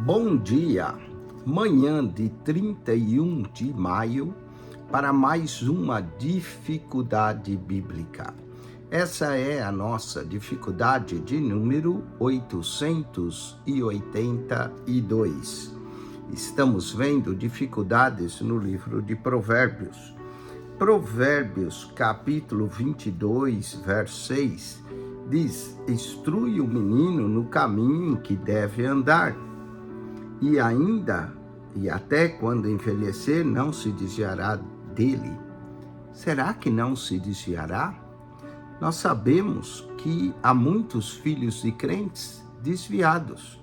Bom dia, manhã de 31 de maio, para mais uma dificuldade bíblica. Essa é a nossa dificuldade de número 882. Estamos vendo dificuldades no livro de Provérbios. Provérbios, capítulo 22, verso 6, diz: instrui o menino no caminho em que deve andar, e até quando envelhecer não se desviará dele. Será que não se desviará? Nós sabemos que há muitos filhos de crentes desviados.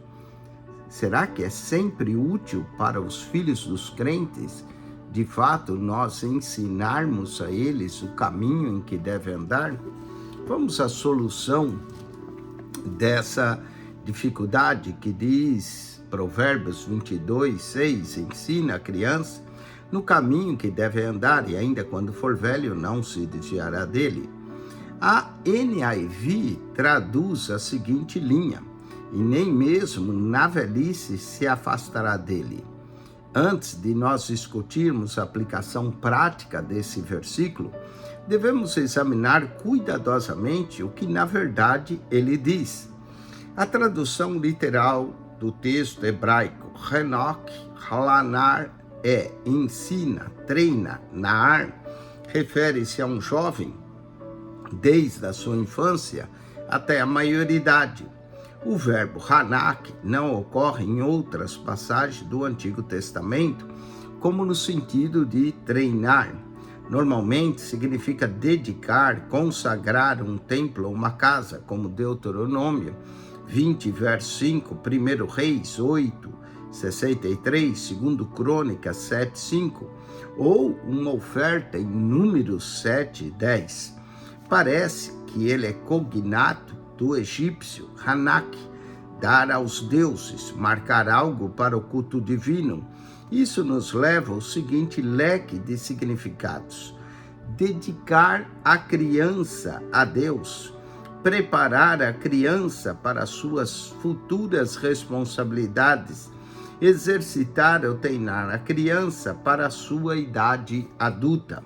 Será que é sempre útil para os filhos dos crentes, de fato, nós ensinarmos a eles o caminho em que devem andar? Vamos à solução dessa dificuldade que diz Provérbios 22, 6, ensina a criança no caminho que deve andar, e ainda quando for velho não se desviará dele. A NIV traduz a seguinte linha: e nem mesmo na velhice se afastará dele. Antes de nós discutirmos a aplicação prática desse versículo, devemos examinar cuidadosamente o que na verdade ele diz. A tradução literal do texto hebraico, Henok, Halanar, ensina, treina, Naar, refere-se a um jovem desde a sua infância até a maioridade. O verbo Hanak não ocorre em outras passagens do Antigo Testamento, como no sentido de treinar. Normalmente significa dedicar, consagrar um templo ou uma casa, como Deuteronômio 20, verso 5, 1 Reis 8, 63, 2 Crônicas 7, 5, ou uma oferta em Números 7, 10. Parece que ele é cognato do egípcio Hanak, dar aos deuses, marcar algo para o culto divino. Isso nos leva ao seguinte leque de significados: dedicar a criança a Deus, preparar a criança para suas futuras responsabilidades, exercitar ou treinar a criança para a sua idade adulta.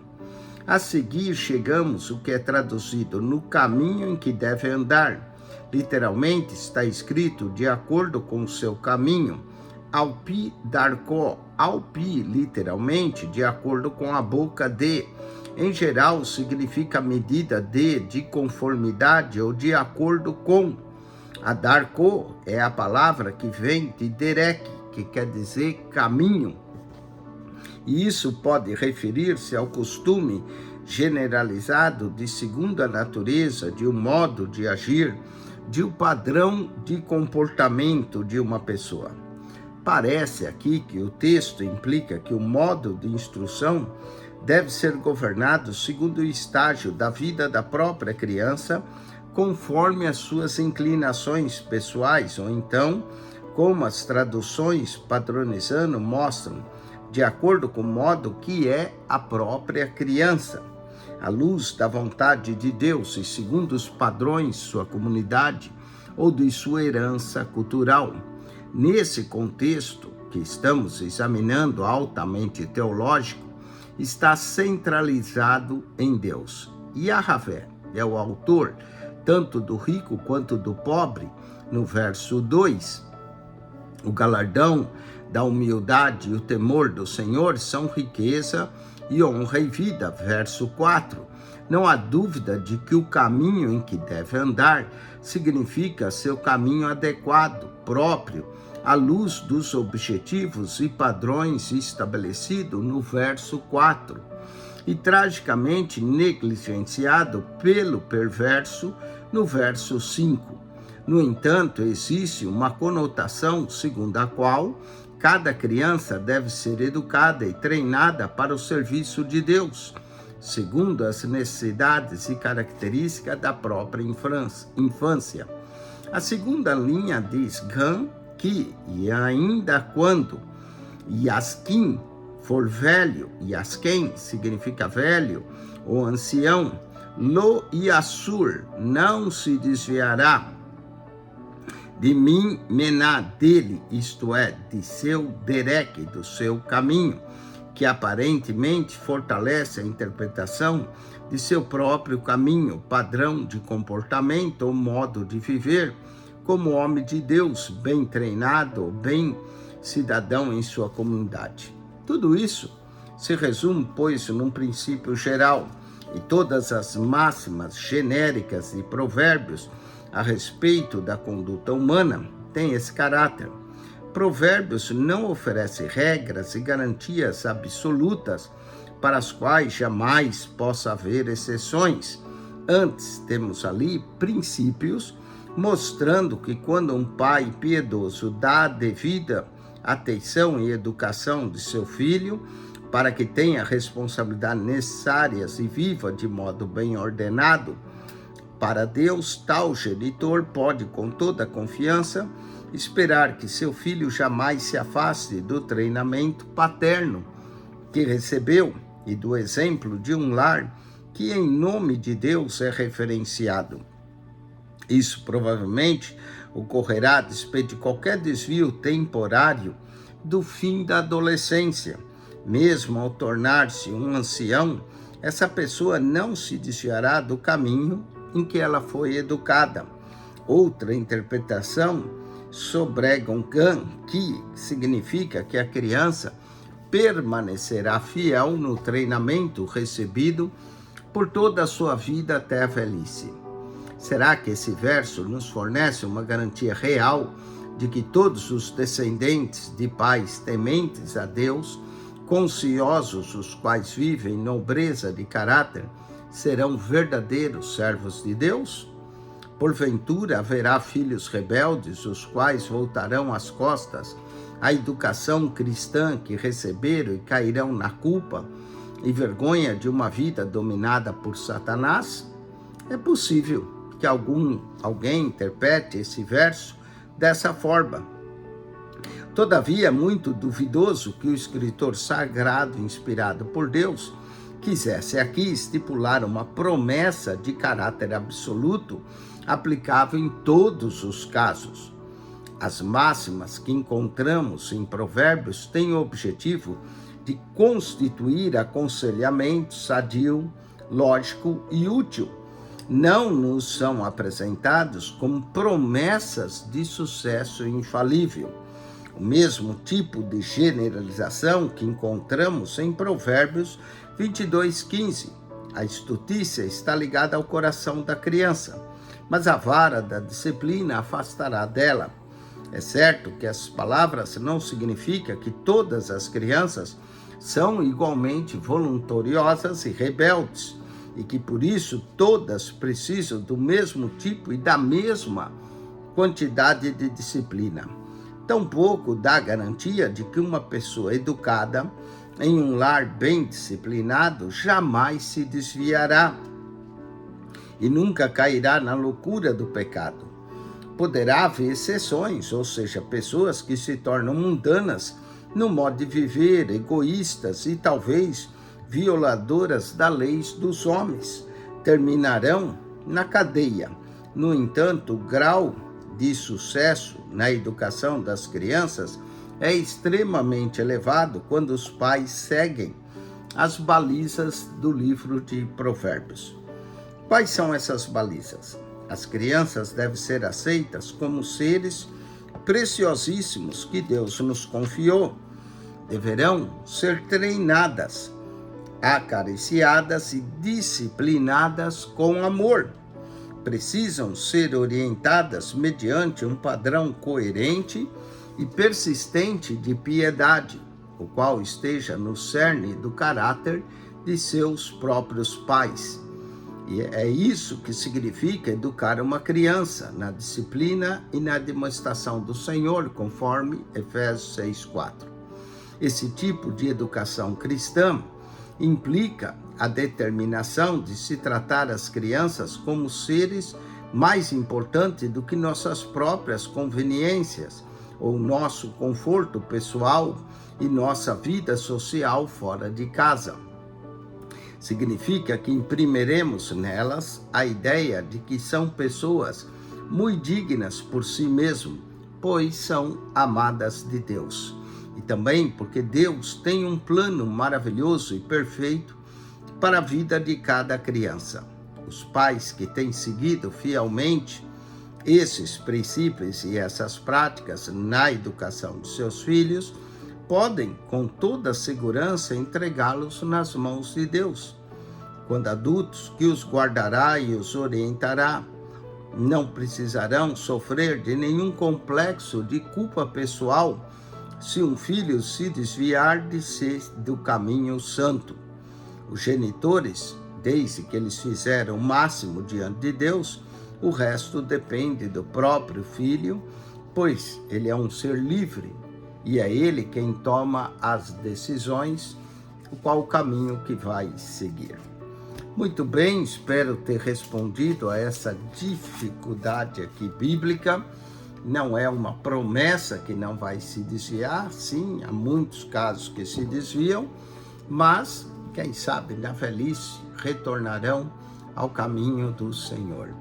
A seguir chegamos ao que é traduzido no caminho em que deve andar. Literalmente está escrito de acordo com o seu caminho. Alpi darko, alpi literalmente de acordo com a boca de. Em geral significa medida de conformidade ou de acordo com. A darko é a palavra que vem de derek, que quer dizer caminho. E isso pode referir-se ao costume generalizado de segunda natureza, de um modo de agir, de um padrão de comportamento de uma pessoa. Parece aqui que o texto implica que o modo de instrução deve ser governado segundo o estágio da vida da própria criança, conforme as suas inclinações pessoais, ou então, como as traduções padronizando mostram, de acordo com o modo que é a própria criança, à luz da vontade de Deus e segundo os padrões de sua comunidade ou de sua herança cultural. Nesse contexto que estamos examinando, altamente teológico, está centralizado em Deus. Yahvé é o autor tanto do rico quanto do pobre. No verso 2, o galardão da humildade e o temor do Senhor são riqueza e honra e vida. Verso 4, não há dúvida de que o caminho em que deve andar significa seu caminho adequado, próprio, à luz dos objetivos e padrões estabelecidos no verso 4, e tragicamente negligenciado pelo perverso no verso 5. No entanto, existe uma conotação segundo a qual cada criança deve ser educada e treinada para o serviço de Deus, segundo as necessidades e características da própria infância. A segunda linha diz Gan, que, e ainda quando Yaskin for velho, Yasken significa velho ou ancião, Lo Yassur não se desviará. de mim mená dele, isto é, de seu derek, do seu caminho, que aparentemente fortalece a interpretação de seu próprio caminho, padrão de comportamento ou modo de viver, como homem de Deus, bem treinado, bem cidadão em sua comunidade. Tudo isso se resume, pois, num princípio geral, e todas as máximas genéricas e provérbios a respeito da conduta humana têm esse caráter. Provérbios não oferece regras e garantias absolutas para as quais jamais possa haver exceções. Antes, temos ali princípios mostrando que quando um pai piedoso dá a devida atenção e educação de seu filho, para que tenha responsabilidades necessárias e viva de modo bem ordenado, para Deus, tal genitor pode, com toda confiança, esperar que seu filho jamais se afaste do treinamento paterno que recebeu e do exemplo de um lar que, em nome de Deus, é referenciado. Isso provavelmente ocorrerá a despeito de qualquer desvio temporário do fim da adolescência. Mesmo ao tornar-se um ancião, essa pessoa não se desviará do caminho em que ela foi educada. Outra interpretação sobregam que significa que a criança permanecerá fiel no treinamento recebido por toda a sua vida até a velhice. Será que esse verso nos fornece uma garantia real de que todos os descendentes de pais tementes a Deus, consciosos os quais vivem nobreza de caráter, serão verdadeiros servos de Deus? Porventura haverá filhos rebeldes, os quais voltarão as costas à educação cristã que receberam e cairão na culpa e vergonha de uma vida dominada por Satanás? É possível que alguém interprete esse verso dessa forma. Todavia, é muito duvidoso que o escritor sagrado, inspirado por Deus, quisesse aqui estipular uma promessa de caráter absoluto aplicável em todos os casos. As máximas que encontramos em Provérbios têm o objetivo de constituir aconselhamento sadio, lógico e útil. Não nos são apresentados como promessas de sucesso infalível. O mesmo tipo de generalização que encontramos em Provérbios 22:15. A estutícia está ligada ao coração da criança, mas a vara da disciplina afastará dela. É certo que essas palavras não significam que todas as crianças são igualmente voluntariosas e rebeldes, e que por isso todas precisam do mesmo tipo e da mesma quantidade de disciplina. Tampouco dá garantia de que uma pessoa educada em um lar bem disciplinado jamais se desviará e nunca cairá na loucura do pecado. Poderá haver exceções, ou seja, pessoas que se tornam mundanas no modo de viver, egoístas e talvez violadoras das leis dos homens, terminarão na cadeia. No entanto, o grau de sucesso na educação das crianças é extremamente elevado quando os pais seguem as balizas do livro de Provérbios. Quais são essas balizas? As crianças devem ser aceitas como seres preciosíssimos que Deus nos confiou. Deverão ser treinadas, acariciadas e disciplinadas com amor. Precisam ser orientadas mediante um padrão coerente e persistente de piedade, o qual esteja no cerne do caráter de seus próprios pais. E é isso que significa educar uma criança na disciplina e na demonstração do Senhor, conforme Efésios 6:4. Esse tipo de educação cristã implica a determinação de se tratar as crianças como seres mais importantes do que nossas próprias conveniências ou nosso conforto pessoal e nossa vida social fora de casa. Significa que imprimiremos nelas a ideia de que são pessoas muito dignas por si mesmo, pois são amadas de Deus. E também porque Deus tem um plano maravilhoso e perfeito para a vida de cada criança. Os pais que têm seguido fielmente esses princípios e essas práticas na educação de seus filhos podem, com toda segurança, entregá-los nas mãos de Deus, quando adultos, que os guardará e os orientará. Não precisarão sofrer de nenhum complexo de culpa pessoal se um filho se desviar do caminho santo. Os genitores, desde que eles fizeram o máximo diante de Deus, o resto depende do próprio filho, pois ele é um ser livre e é ele quem toma as decisões, qual o caminho que vai seguir. Muito bem, espero ter respondido a essa dificuldade aqui bíblica. Não é uma promessa que não vai se desviar, sim, há muitos casos que se desviam, mas, quem sabe, na velhice retornarão ao caminho do Senhor.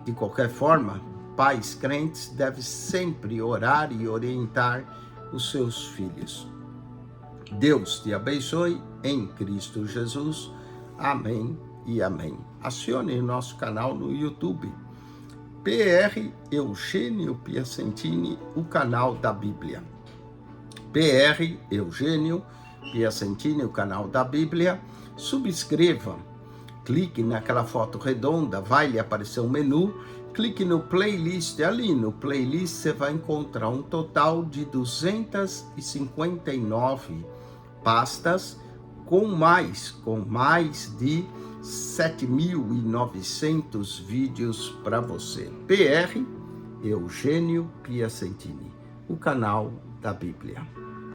De qualquer forma, pais crentes devem sempre orar e orientar os seus filhos. Deus te abençoe em Cristo Jesus. Amém e amém. Acione o nosso canal no YouTube, PR Eugênio Piacentini, o canal da Bíblia. PR Eugênio Piacentini, o canal da Bíblia. Subscreva, clique naquela foto redonda, vai lhe aparecer um menu, clique no playlist, ali no playlist você vai encontrar um total de 259 pastas com mais de 7.900 vídeos para você. PR Eugênio Piacentini, o canal da Bíblia.